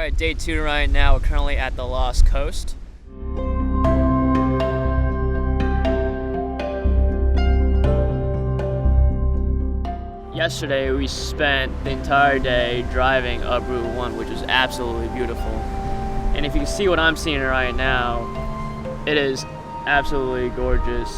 Alright, day 2 right now. We're currently at the Lost Coast. Yesterday we spent the entire day driving up Route 1, which was absolutely beautiful. And if you can see what I'm seeing right now, it is absolutely gorgeous.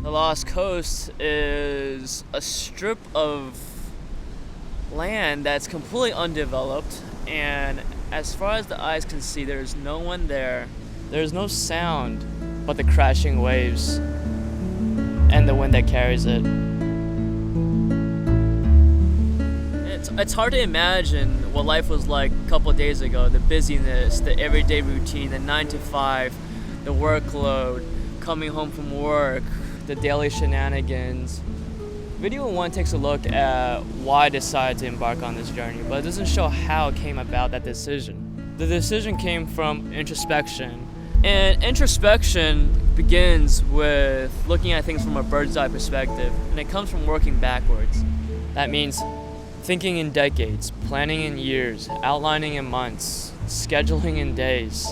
The Lost Coast is a strip of land that's completely undeveloped, and as far as the eyes can see, there's no one there. There's no sound but the crashing waves and the wind that carries it. It's hard to imagine what life was like a couple of days ago. The busyness, the everyday routine, the 9 to 5, the workload, coming home from work, the daily shenanigans. Video 1 takes a look at why I decided to embark on this journey, but it doesn't show how it came about, that decision. The decision came from introspection. And introspection begins with looking at things from a bird's eye perspective, and it comes from working backwards. That means thinking in decades, planning in years, outlining in months, scheduling in days.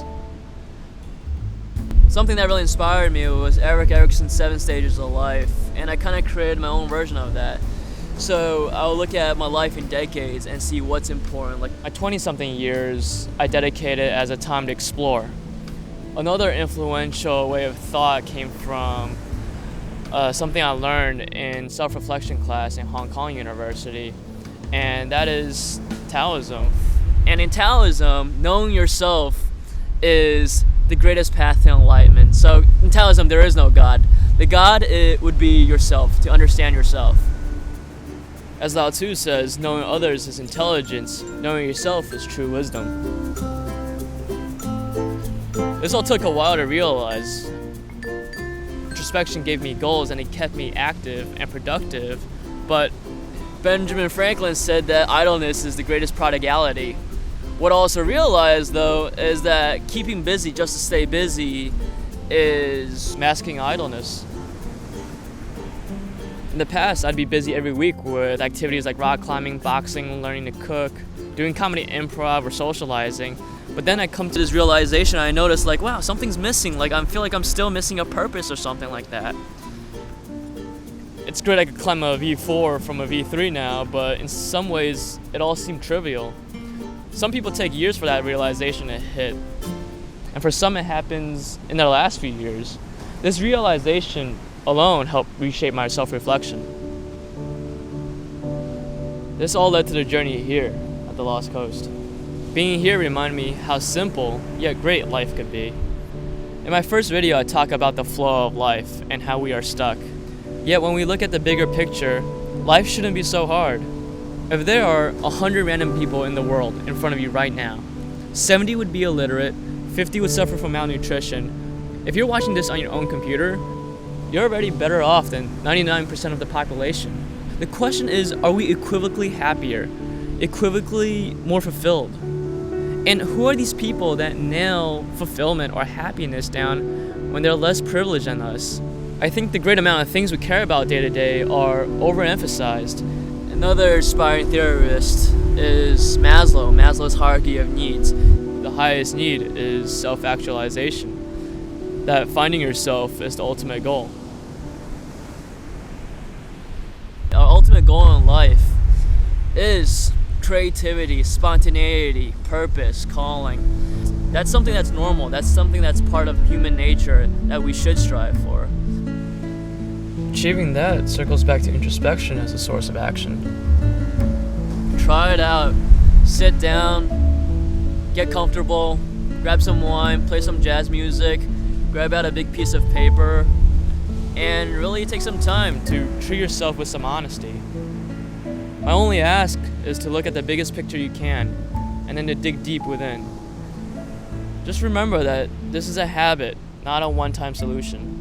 Something that really inspired me was Erik Erikson's 7 Stages of Life, and I kind of created my own version of that. So I'll look at my life in decades and see what's important. Like my 20-something years, I dedicated as a time to explore. Another influential way of thought came from something I learned in self-reflection class in Hong Kong University, and that is Taoism. And in Taoism, knowing yourself is the greatest path to enlightenment. So in Taoism, there is no God. The God would be yourself, to understand yourself. As Lao Tzu says, knowing others is intelligence, knowing yourself is true wisdom. This all took a while to realize. Introspection gave me goals and it kept me active and productive, but Benjamin Franklin said that idleness is the greatest prodigality. What I also realized, though, is that keeping busy just to stay busy is masking idleness. In the past, I'd be busy every week with activities like rock climbing, boxing, learning to cook, doing comedy improv, or socializing. But then I come to this realization, I notice like, wow, something's missing. Like I feel like I'm still missing a purpose or something like that. It's great I could climb a V4 from a V3 now, but in some ways, it all seemed trivial. Some people take years for that realization to hit, and for some it happens in their last few years. This realization alone helped reshape my self-reflection. This all led to the journey here at the Lost Coast. Being here reminded me how simple yet great life could be. In my first video, I talk about the flaw of life and how we are stuck. Yet when we look at the bigger picture, life shouldn't be so hard. If there are 100 random people in the world in front of you right now, 70 would be illiterate, 50 would suffer from malnutrition. If you're watching this on your own computer, you're already better off than 99% of the population. The question is, are we equivocally happier, equivocally more fulfilled? And who are these people that nail fulfillment or happiness down when they're less privileged than us? I think the great amount of things we care about day to day are overemphasized. Another inspiring theorist is Maslow's hierarchy of needs. The highest need is self-actualization, that finding yourself is the ultimate goal. Our ultimate goal in life is creativity, spontaneity, purpose, calling. That's something that's normal. That's something that's part of human nature that we should strive for. Achieving that circles back to introspection as a source of action. Try it out. Sit down, get comfortable, grab some wine, play some jazz music, grab out a big piece of paper, and really take some time to treat yourself with some honesty. My only ask is to look at the biggest picture you can, and then to dig deep within. Just remember that this is a habit, not a one-time solution.